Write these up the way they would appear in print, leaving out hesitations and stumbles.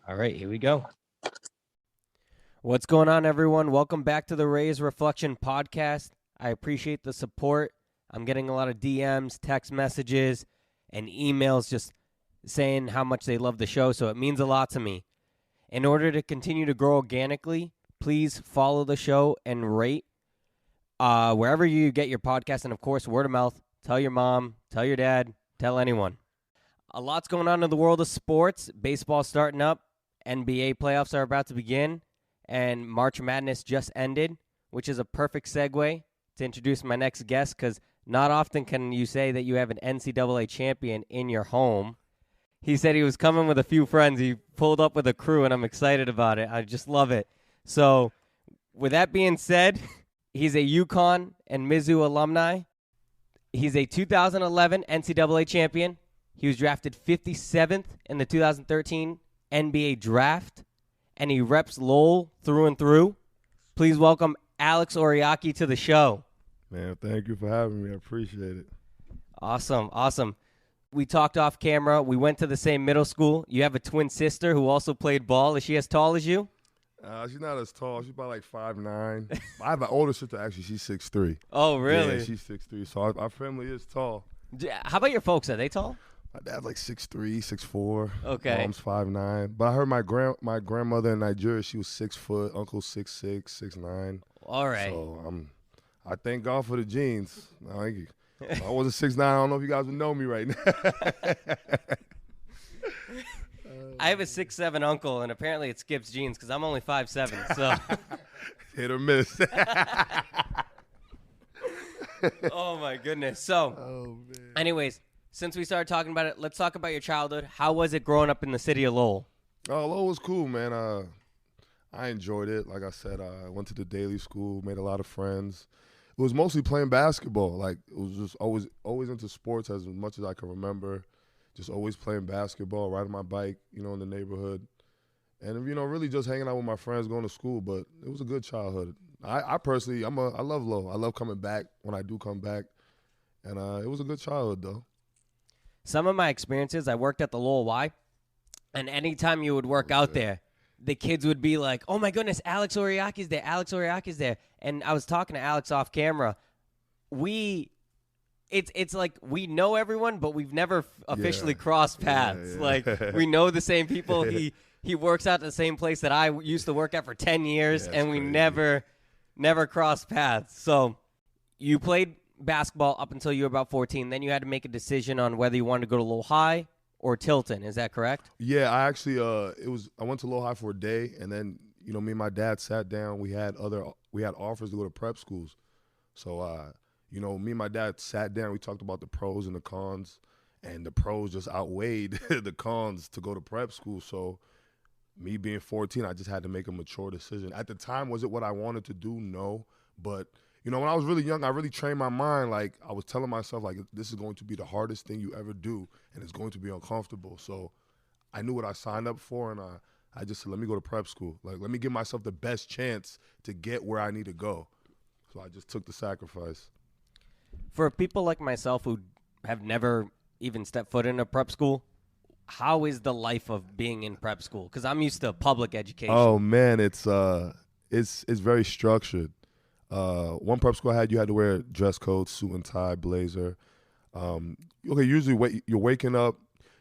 All right, here we go. What's going on, everyone? Welcome back to the Reyes Reflection Podcast. I appreciate the support. I'm getting a lot of DMs, text messages, and emails just saying how much they love the show, so it means a lot to me. In order to continue to grow organically, please follow the show and rate wherever you get your podcast, and of course, word of mouth. Tell your mom, tell your dad, tell anyone. A lot's going on in the world of sports. Baseball starting up. NBA playoffs are about to begin. And March Madness just ended, which is a perfect segue to introduce my next guest, because not often can you say that you have an NCAA champion in your home. He said he was coming with a few friends. He pulled up with a crew, and I'm excited about it. I just love it. So with that being said, he's a UCONN and Mizzou alumni. He's a 2011 NCAA champion. He was drafted 57th in the 2013 NBA draft, and he reps Lowell through and through. Please welcome Alex Oriakhi to the show. Man, thank you for having me. I appreciate it. Awesome. We talked off camera. We went to the same middle school. You have a twin sister who also played ball. Is she as tall as you? She's not as tall. She's about like 5'9". I have an older sister, actually. She's 6'3". Oh, really? Yeah, she's 6'3", so our family is tall. How about your folks? Are they tall? My dad's like 6'3", 6'4". Okay. Mom's 5'9". But I heard my grandmother in Nigeria, she was 6 foot. Uncle 6'6", 6'9". All right. So I thank God for the genes. If I wasn't 6'9", I don't know if you guys would know me right now. I have a 6'7" uncle, and apparently it skips genes because I'm only 5'7". So hit or miss. Oh, my goodness. So, anyways, since we started talking about it, let's talk about your childhood. How was it growing up in the city of Lowell? Lowell was cool, man. I enjoyed it. Like I said, I went to the daily school, made a lot of friends. It was mostly playing basketball. Like, it was just always into sports as much as I can remember. Just always playing basketball, riding my bike, in the neighborhood. And, really just hanging out with my friends, going to school. But it was a good childhood. I personally, I love Lowell. I love coming back when I do come back. And it was a good childhood, though. Some of my experiences, I worked at the Lowell Y, and anytime you would work out there, the kids would be like, oh, my goodness, Alex Oriakhi's there, Alex Oriakhi's there. And I was talking to Alex off camera. It's like we know everyone, but we've never officially crossed paths. Yeah. Like, we know the same people. He works out at the same place that I used to work at for 10 years, and we crazy. never crossed paths. So you played basketball up until you were about 14. Then you had to make a decision on whether you wanted to go to Lowell High or Tilton. Is that correct? Yeah, I actually I went to Lowell High for a day, and then me and my dad sat down. We had offers to go to prep schools, so me and my dad sat down. We talked about the pros and the cons, and the pros just outweighed the cons to go to prep school. So me being 14, I just had to make a mature decision. At the time, was it what I wanted to do? No, but when I was really young, I really trained my mind. Like, I was telling myself, like, this is going to be the hardest thing you ever do, and it's going to be uncomfortable. So I knew what I signed up for, and I just said, let me go to prep school. Like, let me give myself the best chance to get where I need to go. So I just took the sacrifice. For people like myself who have never even stepped foot in a prep school, how is the life of being in prep school? Because I'm used to public education. Oh, man, it's very structured. One prep school I had, you had to wear a dress code, suit and tie, blazer. Usually you're waking up,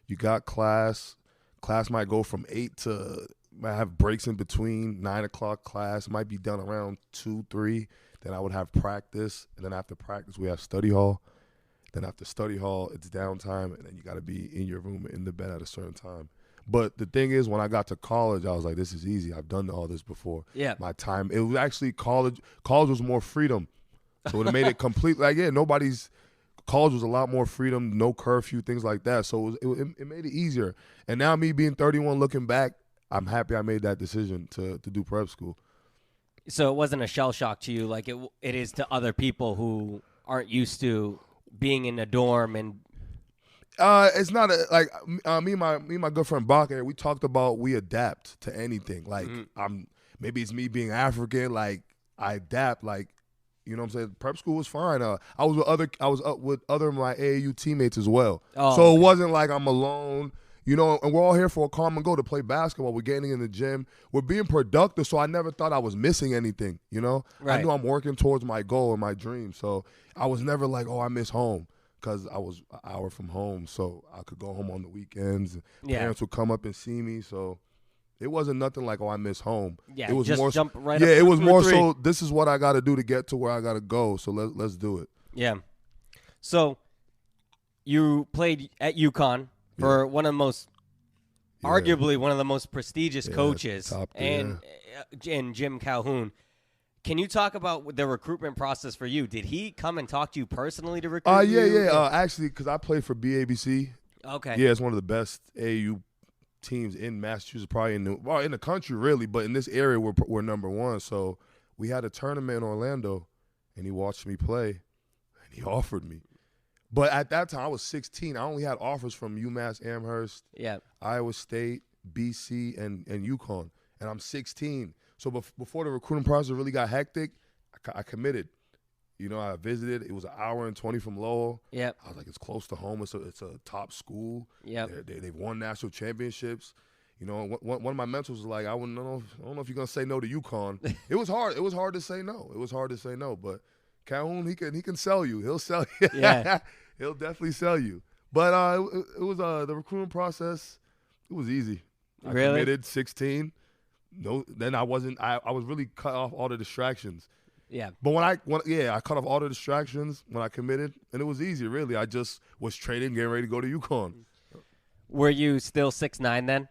you got class. Class might go from 8 to, might have breaks in between, 9 o'clock class. Might be done around 2, 3. Then I would have practice. And then after practice, we have study hall. Then after study hall, it's downtime. And then you got to be in your room, in the bed at a certain time. But the thing is, when I got to college, I was like, this is easy. I've done all this before. Yeah. My time, it was actually college. College was more freedom. So it made it complete. Like, college was a lot more freedom, no curfew, things like that. So it made it easier. And now me being 31, looking back, I'm happy I made that decision to do prep school. So it wasn't a shell shock to you like it is to other people who aren't used to being in a dorm and It's not me and my good friend Baca, we talked about we adapt to anything. Like maybe it's me being African, like I adapt, like you know what I'm saying? Prep school was fine. I was up with other of my AAU teammates as well. Oh, so it wasn't like I'm alone. You know, and we're all here for a common goal to play basketball. We're getting in the gym. We're being productive, so I never thought I was missing anything, you know? Right. I knew I'm working towards my goal and my dream. So I was never like, oh, I miss home, because I was an hour from home, so I could go home on the weekends. Yeah. Parents would come up and see me, so it wasn't nothing like, oh, I miss home. Yeah, it was just more jump right yeah, up it was through more three. so this is what I got to do to get to where I got to go, so let's do it. Yeah. So you played at UCONN for one of the most, arguably one of the most prestigious coaches, and Jim Calhoun. Can you talk about the recruitment process for you? Did he come and talk to you personally to recruit you? Yeah. Actually, because I played for BABC. Okay. Yeah, it's one of the best AAU teams in Massachusetts, probably in the country, really. But in this area, we're number one. So we had a tournament in Orlando, and he watched me play, and he offered me. But at that time, I was 16. I only had offers from UMass Amherst, Iowa State, BC, and UConn. And I'm 16. So before the recruiting process really got hectic, I committed. You know, I visited. It was an hour and 20 from Lowell. Yep. I was like, it's close to home. It's a top school. Yep. They've won national championships. You know, one of my mentors was like, I don't know if you're gonna say no to UConn. It was hard. It was hard to say no. But Calhoun, he can sell you. He'll sell you. Yeah. He'll definitely sell you. But it was the recruiting process. It was easy. I committed 16. No, then I wasn't. I was really cut off all the distractions. Yeah. But I cut off all the distractions when I committed, and it was easy. Really, I just was training, getting ready to go to UConn. Were you still 6'9" then?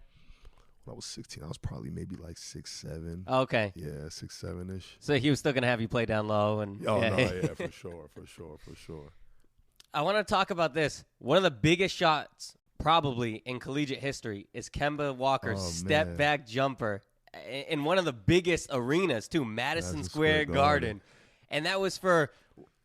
When I was 16, I was probably maybe like 6'7". Okay. Yeah, 6'7"-ish. So he was still gonna have you play down low, and for sure. I want to talk about this. One of the biggest shots probably in collegiate history is Kemba Walker's step back jumper in one of the biggest arenas too, Madison Square Garden. And that was for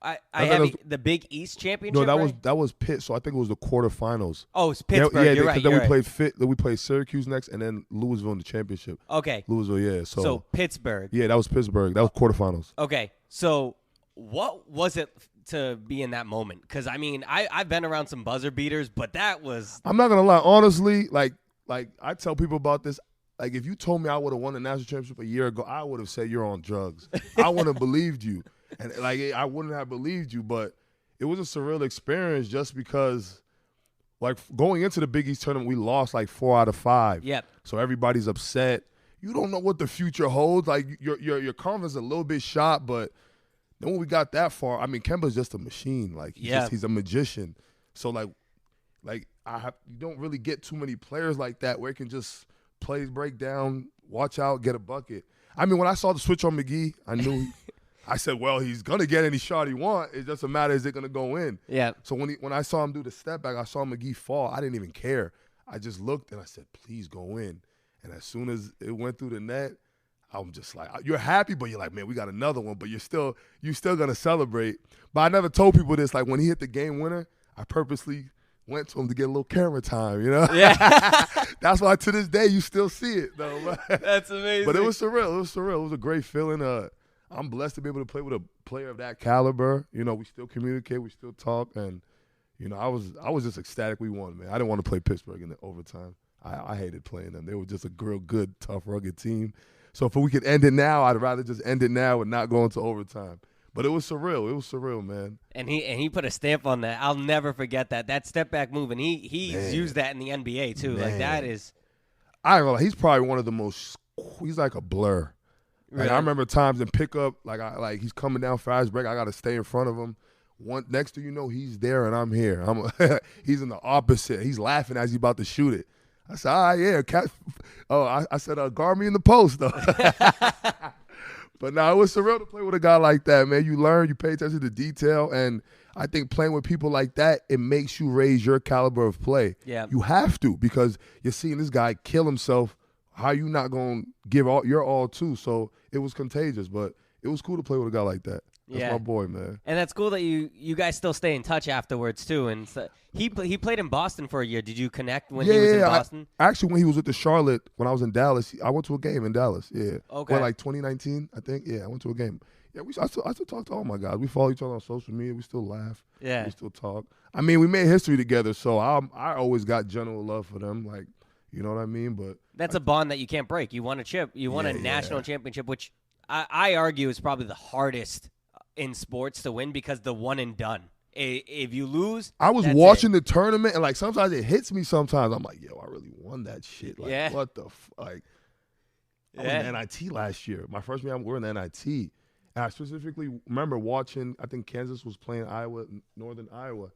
the Big East championship. No, that was Pitt. So I think it was the quarterfinals. Oh, it's Pittsburgh. You're right. Then we played Syracuse next, and then Louisville in the championship. Okay. Louisville, yeah. So Pittsburgh. Yeah, that was Pittsburgh. That was quarterfinals. Okay. So what was it to be in that moment? Because I mean, I've been around some buzzer beaters, but that was. I'm not gonna lie. Honestly, like I tell people about this. Like, if you told me I would have won the national championship a year ago, I would have said you're on drugs. I wouldn't have believed you. And, like, I wouldn't have believed you. But it was a surreal experience just because, like, going into the Big East tournament, we lost, like, 4 out of 5. Yep. So everybody's upset. You don't know what the future holds. Like, your confidence is a little bit shot. But then when we got that far, I mean, Kemba's just a machine. Like, he's a magician. So, you don't really get too many players like that where it can just – plays break down, watch out, get a bucket. I mean, when I saw the switch on McGee, I knew. I said, well, he's gonna get any shot he wants. It doesn't matter, is it gonna go in? Yeah. So when I saw him do the step back, I saw McGee fall. I didn't even care. I just looked and I said, please go in. And as soon as it went through the net, I'm just like, you're happy, but you're like, man, we got another one. But you're still gonna celebrate. But I never told people this. Like, when he hit the game winner, I purposely went to him to get a little camera time, you know? Yeah. That's why to this day you still see it, though. That's amazing. But it was surreal. It was a great feeling. I'm blessed to be able to play with a player of that caliber. You know, we still communicate, we still talk, and you know, I was just ecstatic we won, man. I didn't want to play Pittsburgh in the overtime. I hated playing them. They were just a real good, tough, rugged team. So if we could end it now, I'd rather just end it now and not go into overtime. But it was surreal. It was surreal, man. And he put a stamp on that. I'll never forget that step back move, and he's used that in the NBA too. Man. Like, that is. He's probably one of the most. He's like a blur. Like, really? I remember times in pickup, like he's coming down fast break. I got to stay in front of him. Next thing you know, he's there and I'm here. He's in the opposite. He's laughing as he's about to shoot it. I said, yeah, I said, guard me in the post though. But no, it was surreal to play with a guy like that, man. You learn, you pay attention to detail, and I think playing with people like that, it makes you raise your caliber of play. Yeah. You have to, because you're seeing this guy kill himself. How you not going to give your all too? So it was contagious, but it was cool to play with a guy like that. That's my boy, man. And that's cool that you guys still stay in touch afterwards too. And so he played in Boston for a year. Did you connect when he was in Boston? Actually, when he was with the Charlotte, when I was in Dallas, I went to a game in Dallas. Yeah. Okay. Well, like 2019, I think. Yeah, I went to a game. Yeah, I still talk to all my guys. We follow each other on social media. We still laugh. Yeah. We still talk. I mean, we made history together, so I always got general love for them. Like, you know what I mean? But that's a bond that you can't break. You won a chip. You won a national championship, which I argue is probably the hardest in sports to win because the one and done. If you lose, I was watching the tournament, and like sometimes it hits me. Sometimes I'm like, yo, I really won that shit. Like, what the like? I was in NIT last year. My first year, we were in NIT. And I specifically remember watching, I think Kansas was playing Northern Iowa,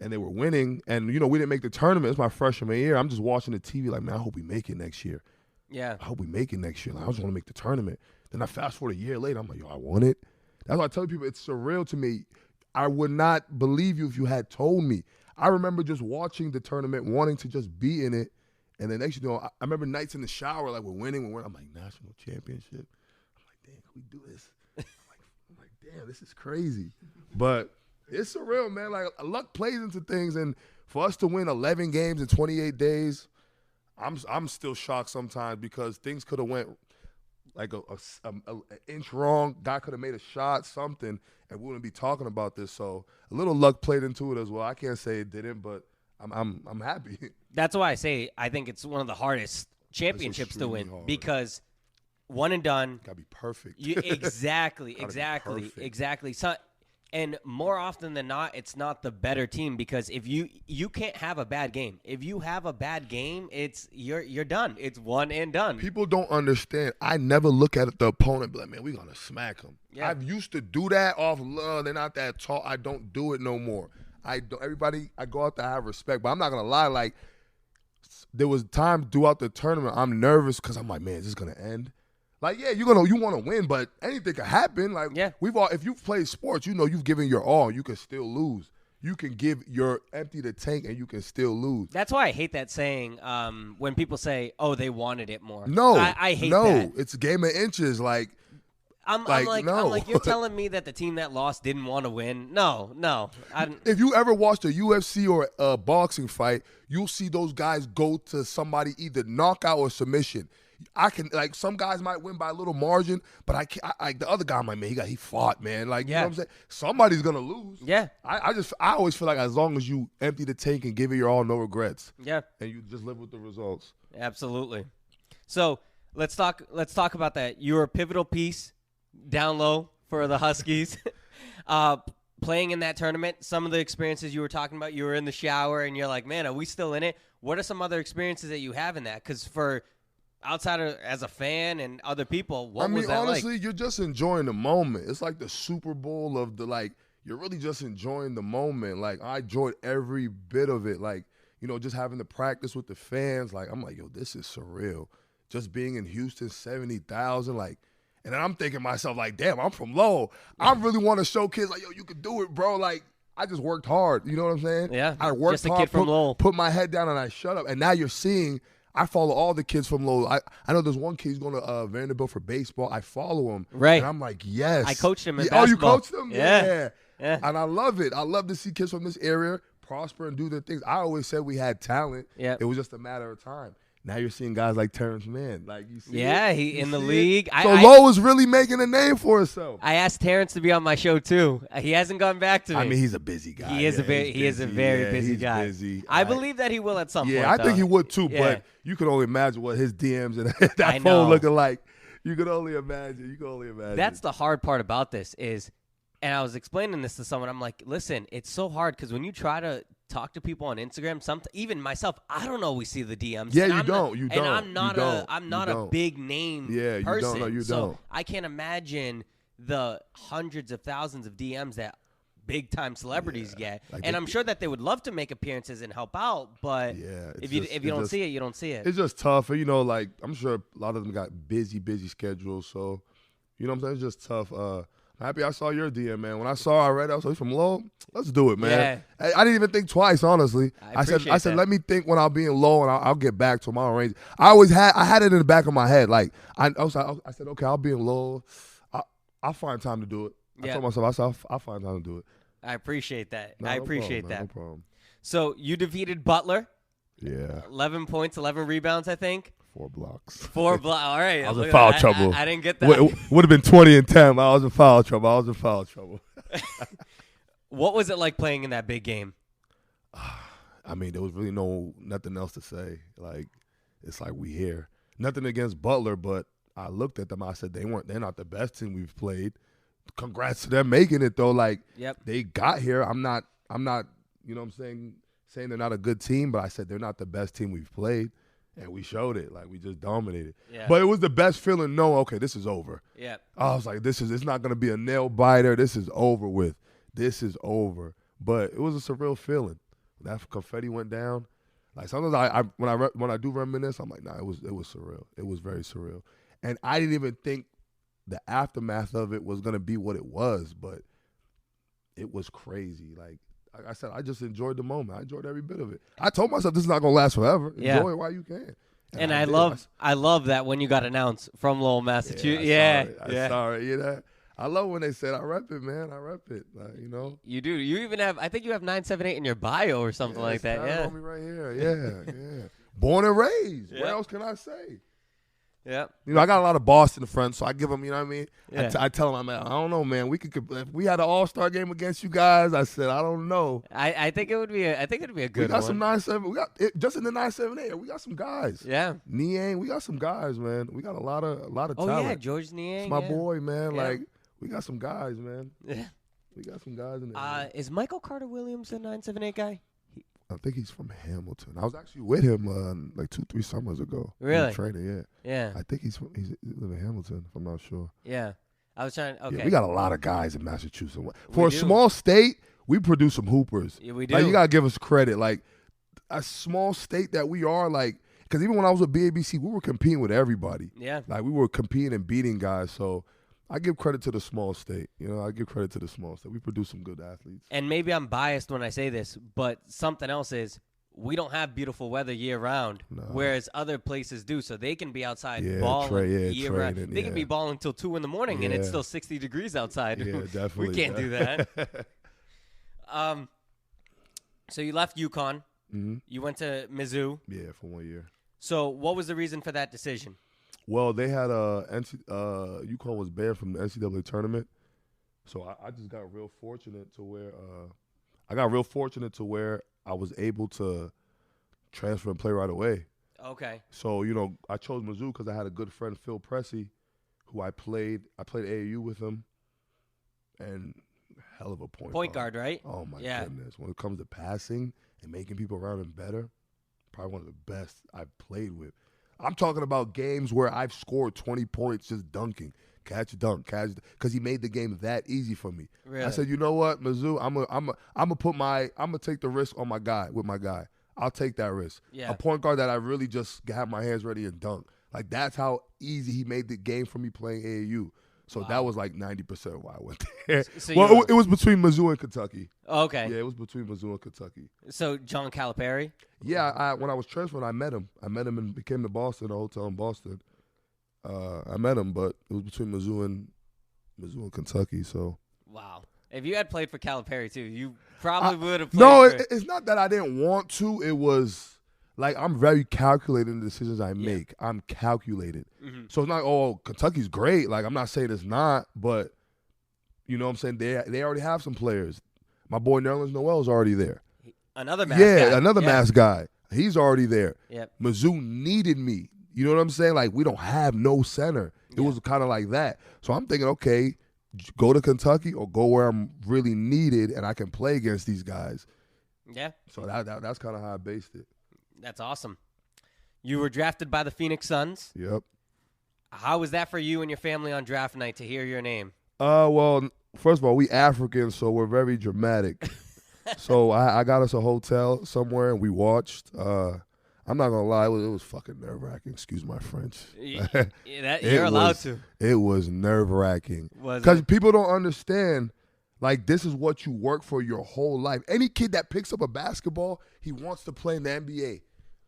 and they were winning. And, you know, we didn't make the tournament. It's my freshman year. I'm just watching the TV like, man, I hope we make it next year. Yeah. I hope we make it next year. Like, I just want to make the tournament. Then I fast forward a year later. I'm like, yo, I won it. That's why I tell people it's surreal to me. I would not believe you if you had told me. I remember just watching the tournament, wanting to just be in it. And then next you know, I remember nights in the shower, like we're winning. I'm like, national championship. I'm like, damn, can we do this? I'm like, damn, this is crazy. But it's surreal, man. Like, luck plays into things. And for us to win 11 games in 28 days, I'm still shocked sometimes because things could have went like an inch wrong. Guy could have made a shot, something, and we wouldn't be talking about this. So a little luck played into it as well. I can't say it didn't, but I'm happy. That's why I say I think it's one of the hardest championships to win because one and done. Gotta be perfect. Exactly. So, and more often than not, it's not the better team because if you can't have a bad game. If you have a bad game, you're done. It's one and done. People don't understand. I never look at the opponent and be like, man, we're gonna smack them. Yeah. I used to do that off love. They're not that tall. I don't do it no more. I go out there, I have respect, but I'm not gonna lie. Like, there was time throughout the tournament, I'm nervous because I'm like, man, is this gonna end? Like, yeah, you want to win, but anything could happen. Like, if you've played sports, you know you've given your all, you can still lose. You can empty the tank and you can still lose. That's why I hate that saying when people say, "Oh, they wanted it more." No, I hate that. No, it's a game of inches. Like, I'm like, you're telling me that the team that lost didn't want to win? No. If you ever watched a UFC or a boxing fight, you'll see those guys go to somebody either knockout or submission. Some guys might win by a little margin, but the other guy, I'm like, man, he fought, man. Like, you know what I'm saying? Somebody's gonna lose. Yeah. I always feel like as long as you empty the tank and give it your all, no regrets. Yeah. And you just live with the results. Absolutely. So let's talk about that. You were a pivotal piece down low for the Huskies. Playing in that tournament, some of the experiences you were talking about, you were in the shower and you're like, man, are we still in it? What are some other experiences that you have in that? Because for outside of as a fan and other people, what was that honestly, like? You're just enjoying the moment. It's like the Super Bowl of you're really just enjoying the moment. Like, I enjoyed every bit of it. Like, you know, just having to practice with the fans. Like, I'm like, yo, this is surreal. Just being in Houston, 70,000, like, and then I'm thinking to myself, like, damn, I'm from Lowell. I really want to show kids, like, yo, you can do it, bro. Like, I just worked hard. You know what I'm saying? Yeah. I worked just a hard, kid from Lowell. Put my head down, and I shut up. And now you're seeing, I follow all the kids from Lowell. I know there's one kid who's going to Vanderbilt for baseball. I follow him. Right. And I'm like, yes. I coached him in basketball. Oh, you coached him? Yeah. And I love it. I love to see kids from this area prosper and do their things. I always said we had talent. Yeah. It was just a matter of time. Now you're seeing guys like Terrence Mann. Like, you see he in the league. So Lowell is really making a name for himself. I asked Terrence to be on my show too. He hasn't gotten back to me. I mean, he's a busy guy. He is a very busy guy. Busy. I believe that he will at some point. Yeah, I think he would too. Yeah. But you can only imagine what his DMs and that phone looking like. You can only imagine. That's the hard part about this is, and I was explaining this to someone. I'm like, listen, it's so hard because when you try to talk to people on Instagram, even myself, I don't always see the DMs. Yeah, and you don't. And I'm not a big name person. No, you so don't. I can't imagine the hundreds of thousands of DMs that big time celebrities get. Like, and I'm sure that they would love to make appearances and help out, but if you don't see it, you don't see it. It's just tough. You know, like, I'm sure a lot of them got busy schedules. So, you know what I'm saying? It's just tough. Happy I saw your DM, man. When I read, I was like, from Lowell, let's do it, man. Yeah. I didn't even think twice, honestly. I said, let me think when I'll be in Lowell, and I'll get back to my range. I had it in the back of my head. Like, I said, okay, I'll be in Lowell. I'll find time to do it. I told myself, I'll find time to do it. I appreciate that. No problem. So you defeated Butler. Yeah. 11 points, 11 rebounds, I think. 4 blocks. 4 blocks. All right. I was in foul trouble. I didn't get that. Would have been 20 and 10. I was in foul trouble. What was it like playing in that big game? I mean, there was really nothing else to say. Like, it's like we here. Nothing against Butler, but I looked at them. I said they're not the best team we've played. Congrats to them making it though. Like, they got here. I'm not. You know what I'm saying they're not a good team, but I said they're not the best team we've played, and we showed it. Like, we just dominated. Yeah. But it was the best feeling. No, okay, this is over. Yeah. I was like, it's not gonna be a nail biter. This is over with. This is over. But it was a surreal feeling. When that confetti went down. Like, sometimes when I do reminisce, I'm like, nah, it was surreal. It was very surreal, and I didn't even think the aftermath of it was gonna be what it was, but it was crazy. Like I said, I just enjoyed the moment. I enjoyed every bit of it. I told myself this is not gonna last forever. Enjoy it while you can. And I love that when you got announced from Lowell, Massachusetts. I saw it. You know, I love when they said, I rep it, man. I rep it. You know. You do. You even have, I think you have 978 in your bio or something like that. Yeah. On me right here. Yeah. Born and raised. What else can I say? Yeah. You know, I got a lot of Boston friends, so I give them, you know what I mean? Yeah. I tell them, I don't know, man. If we had an all-star game against you guys, I said, I don't know. I think it would be a good one. We got some 9-7. We got just in the 9-7-8. We got some guys. Yeah. Niang, we got some guys, man. We got a lot of talent. Oh yeah, George Niang. It's my boy, man. Yeah. Like, we got some guys, man. Yeah. We got some guys in there. Is Michael Carter Williams a 978 guy? I think he's from Hamilton. I was actually with him like 2-3 summers ago. Really? Training, yeah. I think he's live in Hamilton, if I'm not sure. Yeah. I was trying. Okay. Yeah, we got a lot of guys in Massachusetts. For a small state, we produce some hoopers. Yeah, we do. Like, you gotta give us credit. Like, a small state that we are, like, because even when I was with BABC, we were competing with everybody. Yeah. Like, we were competing and beating guys. So I give credit to the small state. You know, I give credit to the small state. We produce some good athletes. And maybe I'm biased when I say this, but something else is, we don't have beautiful weather year-round, whereas other places do. So they can be outside balling year-round. They can be balling until 2 in the morning, and it's still 60 degrees outside. Yeah, definitely. We can't do that. So you left UConn. Mm-hmm. You went to Mizzou. Yeah, for 1 year. So what was the reason for that decision? Well, they had UConn was banned from the NCAA tournament. So I just got real fortunate to where I was able to transfer and play right away. Okay. So, you know, I chose Mizzou because I had a good friend, Phil Pressey, who I played AAU with him, and hell of a point guard, right? Oh, my goodness. When it comes to passing and making people around him better, probably one of the best I've played with. I'm talking about games where I've scored 20 points just dunking. Catch, dunk, because he made the game that easy for me. Really? I said, you know what, Mizzou, I'm gonna take the risk on my guy. I'll take that risk. Yeah. A point guard that I really just have my hands ready and dunk. Like, that's how easy he made the game for me playing AAU. So that was like 90% of why I went there. So it was between Mizzou and Kentucky. Okay. Yeah, it was between Mizzou and Kentucky. So John Calipari? Yeah, when I was transferring, I met him. And became to Boston, a hotel in Boston. I met him, but it was between Mizzou and Kentucky. So wow, if you had played for Calipari too, you probably would have played. No, it's not that I didn't want to. It was like, I'm very calculated in the decisions I make. I'm calculated. Mm-hmm. So it's not, oh, Kentucky's great. Like, I'm not saying it's not, but you know what I'm saying? They already have some players. My boy Nerlens Noel is already there. Another mass guy. Yeah, another mass guy. He's already there. Yep. Mizzou needed me. You know what I'm saying? Like, we don't have no center. It was kind of like that. So I'm thinking, okay, go to Kentucky or go where I'm really needed and I can play against these guys. Yeah. So that's kind of how I based it. That's awesome. You were drafted by the Phoenix Suns. Yep. How was that for you and your family on draft night to hear your name? Well, first of all, we Africans, so we're very dramatic. So I got us a hotel somewhere and we watched. I'm not gonna lie, it was fucking nerve-wracking. Excuse my French. You're allowed to. It was nerve-wracking because people don't understand. Like, this is what you work for your whole life. Any kid that picks up a basketball, he wants to play in the NBA.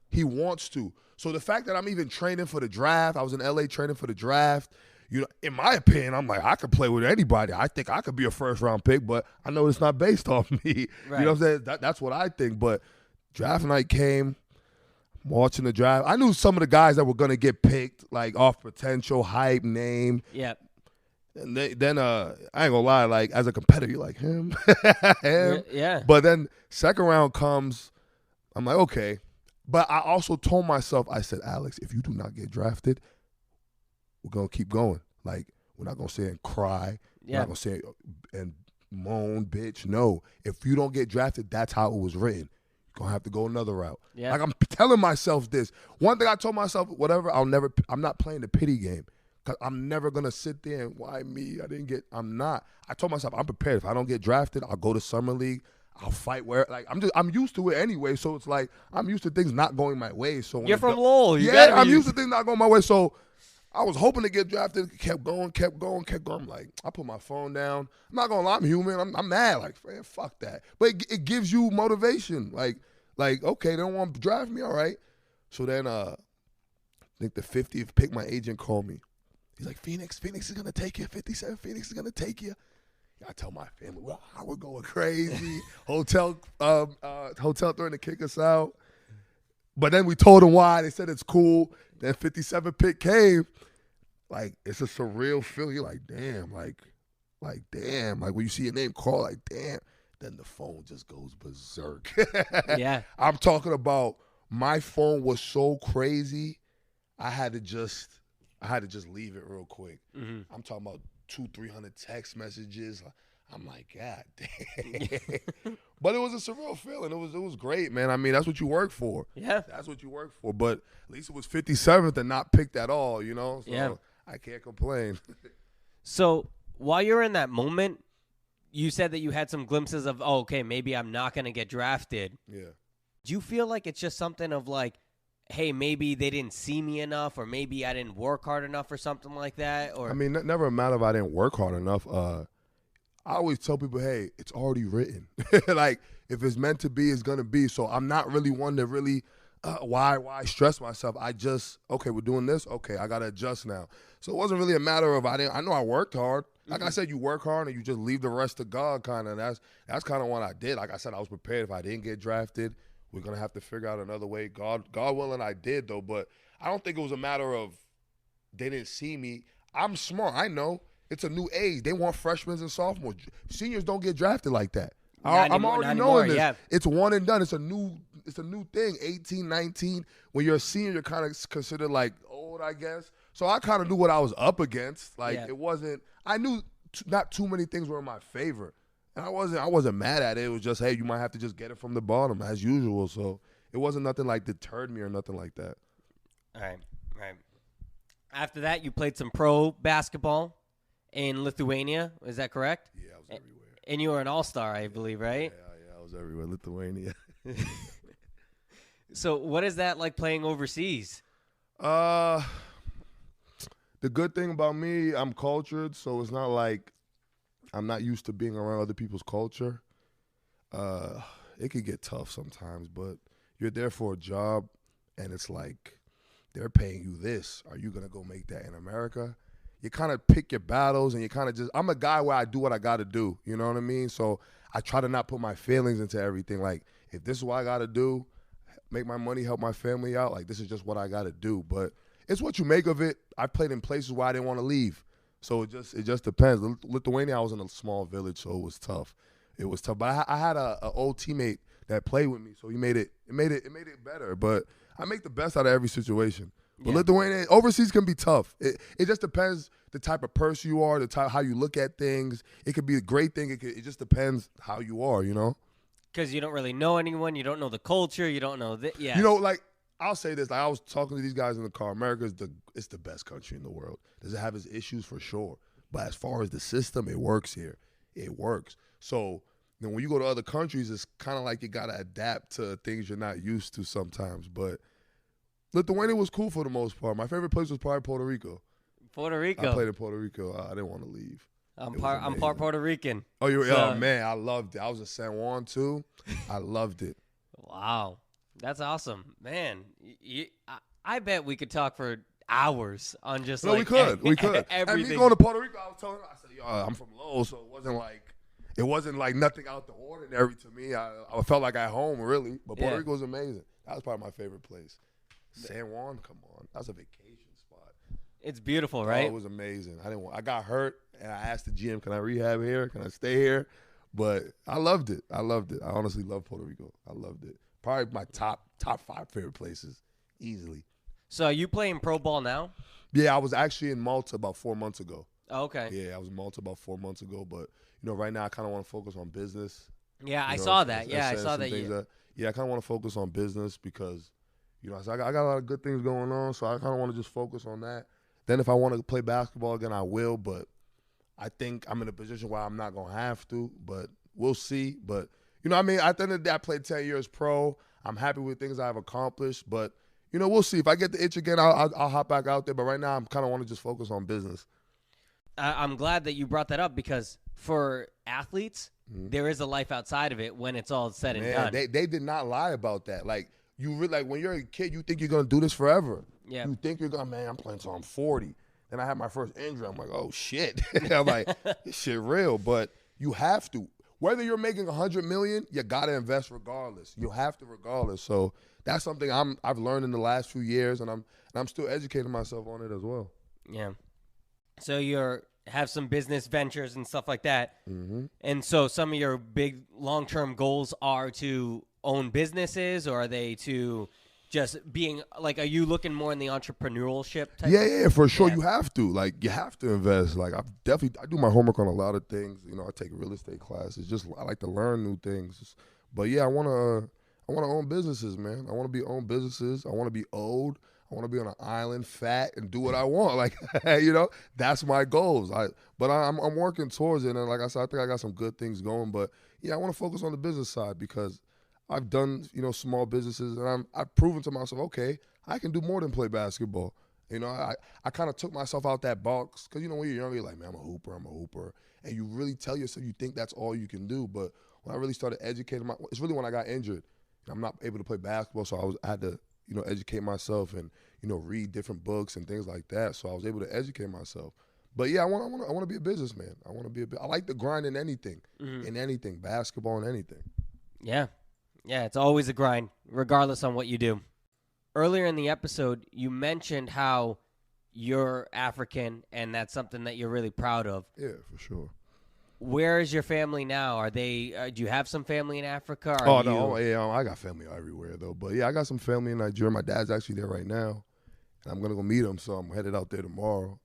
He wants to. So the fact that I'm even training for the draft, I was in LA training for the draft. You know, in my opinion, I'm like, I could play with anybody. I think I could be a first-round pick, but I know it's not based off me. Right. You know what I'm saying? That's what I think. But draft night came. watching the draft. I knew some of the guys that were gonna get picked, like off potential, hype, name. Yeah. And then I ain't gonna lie, like as a competitor, you're like him, him. Yeah. But then second round comes, I'm like, okay. But I also told myself, I said, Alex, if you do not get drafted, we're gonna keep going. Like, we're not gonna sit and cry. Yeah. We're not gonna sit and moan, bitch. No. If you don't get drafted, that's how it was written. You're gonna have to go another route. Yeah. Like, I'm telling myself this. One thing I told myself, whatever, I'm not playing the pity game. Cause I'm never gonna sit there and why me? I'm not. I told myself I'm prepared. If I don't get drafted, I'll go to summer league. I'll fight where I'm used to it anyway. So it's like I'm used to things not going my way. So You're from Lowell. I'm used to things not going my way. So I was hoping to get drafted. Kept going. I'm like, I put my phone down. I'm not gonna lie, I'm human. I'm mad. Like, man, fuck that. But it gives you motivation. Like okay, they don't want to draft me. All right. So then I think the 50th pick, my agent called me. He's like, Phoenix is going to take you. 57, Phoenix is going to take you. I tell my family, well, we're going crazy. hotel threatening to kick us out. But then we told them why. They said it's cool. Then 57 pick came. Like, it's a surreal feeling. You're like, damn. Like, damn. Like, when you see your name called, like, damn. Then the phone just goes berserk. Yeah. I'm talking about my phone was so crazy, I had to just leave it real quick. Mm-hmm. I'm talking about 200-300 text messages. I'm like, God damn. But it was a surreal feeling. It was great, man. I mean, that's what you work for. Yeah. That's what you work for. But at least it was 57th and not picked at all, you know? So yeah. I can't complain. So while you're in that moment, you said that you had some glimpses of, oh, okay, maybe I'm not going to get drafted. Yeah. Do you feel like it's just something of like, hey, maybe they didn't see me enough, or maybe I didn't work hard enough or something like that? Or I mean, never a matter of I didn't work hard enough. I always tell people, hey, it's already written. Like, if it's meant to be, it's going to be. So I'm not really one to really, why stress myself? Okay, we're doing this. Okay, I got to adjust now. So it wasn't really a matter of I know I worked hard. Like I said, you work hard and you just leave the rest to God kind of. That's kind of what I did. Like I said, I was prepared. If I didn't get drafted, we're going to have to figure out another way. God willing, I did, though. But I don't think it was a matter of they didn't see me. I'm smart. I know. It's a new age. They want freshmen and sophomores. Seniors don't get drafted like that. I'm already knowing this. Yeah. It's one and done. It's a new thing. 18, 19. When you're a senior, you're kind of considered like old, I guess. So I kind of knew what I was up against. Like It wasn't. I knew not too many things were in my favor. And I wasn't mad at it. It was just, hey, you might have to just get it from the bottom as usual. So it wasn't nothing like deterred me or nothing like that. All right. After that, you played some pro basketball in Lithuania. Is that correct? Yeah, I was everywhere. And you were an all-star, I believe, right? Yeah, I was everywhere. Lithuania. So what is that like playing overseas? The good thing about me, I'm cultured, so it's not like I'm not used to being around other people's culture. It could get tough sometimes, but you're there for a job, and it's like they're paying you this. Are you going to go make that in America? You kind of pick your battles, and you kind of just – I'm a guy where I do what I got to do. You know what I mean? So I try to not put my feelings into everything. Like, if this is what I got to do, make my money, help my family out, like this is just what I got to do. But it's what you make of it. I played in places where I didn't want to leave. So it just depends. Lithuania, I was in a small village, so it was tough. But I had a old teammate that played with me, so he made it better. But I make the best out of every situation. But Lithuania, overseas can be tough. It just depends the type of person you are, the type how you look at things. It could be a great thing. It just depends how you are, you know. Because you don't really know anyone, you don't know the culture, you don't know that. Yeah. You know, like I'll say this. Like I was talking to these guys in the car. America is the best country in the world. Does it have its issues? For sure. But as far as the system, it works here. It works. So when you go to other countries, it's kind of like you got to adapt to things you're not used to sometimes. But Lithuania was cool for the most part. My favorite place was probably Puerto Rico. Puerto Rico. I played in Puerto Rico. I didn't want to leave. I'm part Puerto Rican. Oh, oh man, I loved it. I was in San Juan too. I loved it. Wow, that's awesome, man. I bet we could talk for hours on just we could. Everything. And me going to Puerto Rico, I was telling him, I said, yo, I'm from Lowell, so it wasn't like nothing out the ordinary to me. I felt like at home really, but Puerto Rico was amazing. That was probably my favorite place. San Juan, come on. That's a vacation spot. It's beautiful, right? Oh, it was amazing. I got hurt, and I asked the GM, can I rehab here? Can I stay here? But I loved it. I honestly love Puerto Rico. I loved it. Probably my top 5 favorite places, easily. So are you playing pro ball now? Yeah, I was actually in Malta about 4 months ago. Oh, okay. Yeah, I was in Malta about 4 months ago. But, right now I kind of want to focus on business. Yeah, I saw that. Yeah, I saw that. Yeah, I kind of want to focus on business because, I got a lot of good things going on. So I kind of want to just focus on that. Then if I want to play basketball again, I will. But I think I'm in a position where I'm not going to have to. But we'll see. But, at the end of the day, I played 10 years pro. I'm happy with things I've accomplished. But, we'll see. If I get the itch again, I'll hop back out there. But right now, I'm kind of want to just focus on business. I'm glad that you brought that up because for athletes, there is a life outside of it when it's all said and done. They did not lie about that. Like, when you're a kid, you think you're going to do this forever. Yeah. You think you're going, man, I'm playing until I'm 40. Then I had my first injury. I'm like, oh, shit. I'm like, this shit real. But you have to. Whether you're making $100 million, you got to invest regardless. You have to regardless. So that's something I've learned in the last few years, and I'm still educating myself on it as well. Yeah. So have some business ventures and stuff like that. Mm-hmm. And so some of your big long-term goals are to own businesses, or are they to just being like, are you looking more in the entrepreneurship type? Yeah, for sure. Yeah. You have to. Like, you have to invest. Like, I do my homework on a lot of things. I take real estate classes. I like to learn new things. But yeah, I want to own businesses, man. I want to own businesses. I want to be old. I want to be on an island, fat, and do what I want. Like, that's my goals. But I'm working towards it. And like I said, I think I got some good things going. But yeah, I want to focus on the business side because I've done, small businesses, and I've proven to myself, okay, I can do more than play basketball. I kind of took myself out that box because, when you're younger, you're like, man, I'm a hooper. And you really tell yourself you think that's all you can do. But when I really started educating it's really when I got injured. I'm not able to play basketball, so I had to, educate myself and, read different books and things like that. So I was able to educate myself. But yeah, I want to be a businessman. I like the grind in anything, basketball and anything. Yeah. Yeah, it's always a grind, regardless on what you do. Earlier in the episode, you mentioned how you're African, and that's something that you're really proud of. Yeah, for sure. Where is your family now? Are they? Do you have some family in Africa? No, I got family everywhere though. But yeah, I got some family in Nigeria. My dad's actually there right now, and I'm gonna go meet him. So I'm headed out there tomorrow.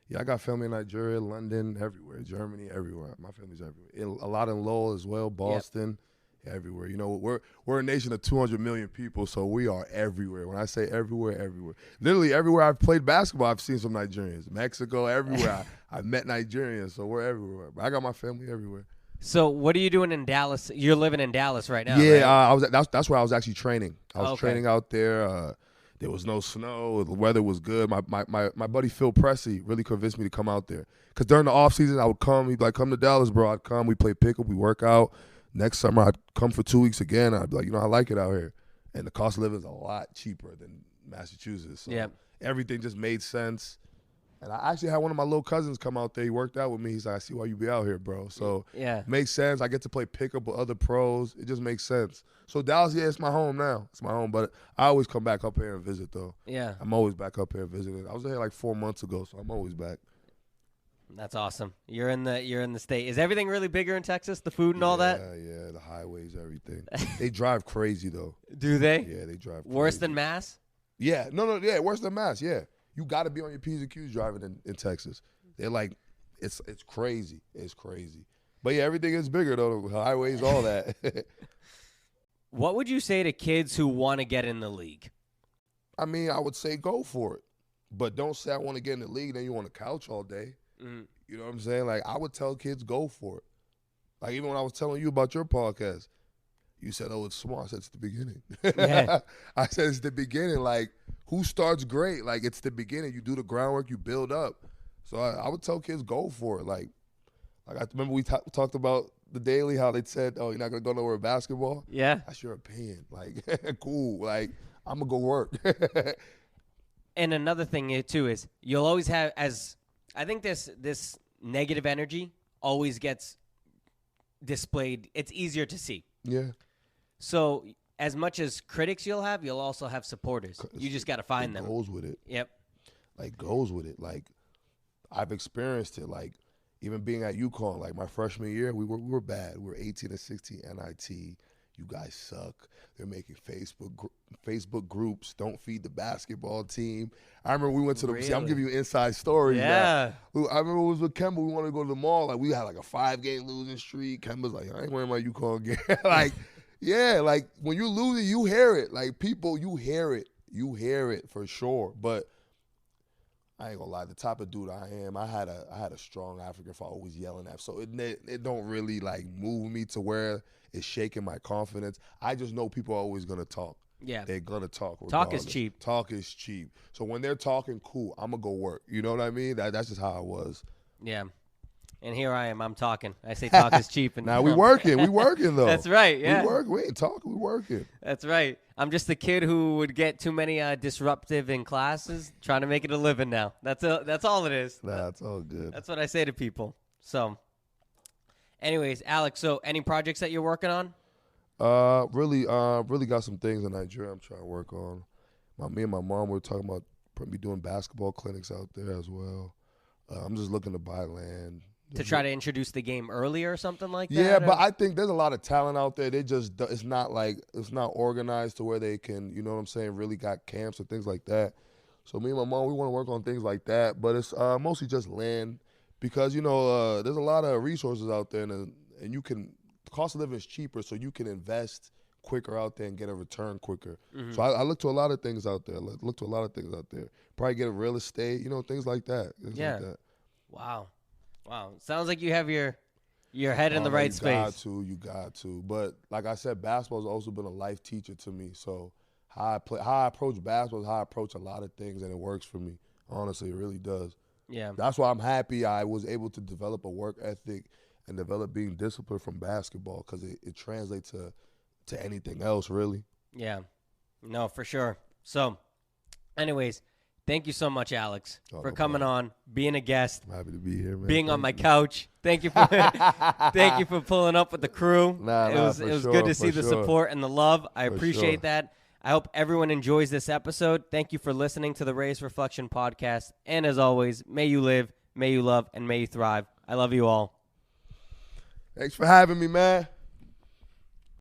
Yeah, I got family in Nigeria, London, everywhere, Germany, everywhere. My family's everywhere. A lot in Lowell as well, Boston. Yep. Everywhere. We're a nation of 200 million people, so we are everywhere. When I say everywhere. Literally everywhere I've played basketball, I've seen some Nigerians. Mexico, everywhere. I've met Nigerians, so we're everywhere. But I got my family everywhere. So what are you doing in Dallas? You're living in Dallas right now, yeah, right? That's where I was actually training. I was training out there. There was no snow. The weather was good. My buddy Phil Pressey really convinced me to come out there. Because during the off season, I would come. He'd be like, come to Dallas, bro. I'd come. We play pickup. We work out. Next summer, I'd come for 2 weeks again. I'd be like, I like it out here. And the cost of living is a lot cheaper than Massachusetts. So everything just made sense. And I actually had one of my little cousins come out there. He worked out with me. He's like, I see why you be out here, bro. So it makes sense. I get to play pickup with other pros. It just makes sense. So Dallas, it's my home now. It's my home. But I always come back up here and visit, though. Yeah. I'm always back up here visiting. I was there like 4 months ago, so I'm always back. That's awesome. You're in the state. Is everything really bigger in Texas? The food and all that? Yeah, the highways, everything. They drive crazy though. Do they? Yeah, they drive crazy. Worse than Mass? Yeah, yeah, worse than Mass. Yeah, you got to be on your P's and Q's driving in Texas. They're like, it's crazy. It's crazy. But yeah, everything is bigger though. The highways, all that. What would you say to kids who want to get in the league? I would say go for it, but don't say I want to get in the league. Then you want to couch all day. You know what I'm saying? Like, I would tell kids, go for it. Like, even when I was telling you about your podcast, you said, oh, it's small. I said, it's the beginning. Yeah. I said, it's the beginning. Like, who starts great? Like, it's the beginning. You do the groundwork, you build up. So I would tell kids, go for it. Like I remember we talked about the Daily, how they said, oh, you're not going to go nowhere with basketball? Yeah. That's your opinion. Like, cool. Like, I'm going to go work. And another thing, too, is you'll always have, I think this negative energy always gets displayed. It's easier to see. Yeah. So as much as critics you'll also have supporters. You just got to find them. Goes with it. Yep. Like, goes with it. Like, I've experienced it. Like, even being at UCONN, like my freshman year, we were bad. We were 18 and 16 NIT. You guys suck. They're making Facebook groups. Don't feed the basketball team. I remember we went to the. Really? See, I'm giving you inside stories. Yeah. Now. I remember it was with Kemba. We wanted to go to the mall. Like, we had like a 5-game losing streak. Kemba's like, I ain't wearing my UConn gear. Like, yeah, like when you're losing, you hear it. Like, people, you hear it. You hear it for sure. But I ain't gonna lie, the type of dude I am, I had a strong African father always yelling at. So it don't really like move me to where it's shaking my confidence. I just know people are always gonna talk. Yeah. They're gonna talk. Talk is cheap. Talk is cheap. So when they're talking, cool, I'm gonna go work. You know what I mean? That's just how I was. Yeah. And here I am. I'm talking. I say talk is cheap. And now we working. We working though. That's right. Yeah. We work. We ain't talking. We working. That's right. I'm just the kid who would get too many disruptive in classes, trying to make it a living now. That's all it is. That's all good. That's what I say to people. So, anyways, Alex. So, any projects that you're working on? Really got some things in Nigeria I'm trying to work on. Me and my mom were talking about probably doing basketball clinics out there as well. I'm just looking to buy land. To try to introduce the game earlier or something like that? Yeah, but I think there's a lot of talent out there. It's not organized to where they can, you know what I'm saying, really got camps and things like that. So me and my mom, we want to work on things like that. But it's mostly just land because, you know, there's a lot of resources out there and you can, the cost of living is cheaper, so you can invest quicker out there and get a return quicker. Mm-hmm. So I look to a lot of things out there. Probably get a real estate, you know, things like that. Like that. Wow. Sounds like you have your head in the right space. You got to. But like I said, basketball has also been a life teacher to me. So how I approach basketball is how I approach a lot of things, and it works for me. Honestly, it really does. Yeah. That's why I'm happy I was able to develop a work ethic and develop being disciplined from basketball because it translates to anything else, really. Yeah. No, for sure. So, anyways, thank you so much, Alex, for coming on, being a guest. I'm happy to be here, man. Being on my couch. Thank you for pulling up with the crew. It was good to see the support and the love. I appreciate that. I hope everyone enjoys this episode. Thank you for listening to the Reyes Reflection Podcast. And as always, may you live, may you love, and may you thrive. I love you all. Thanks for having me, man.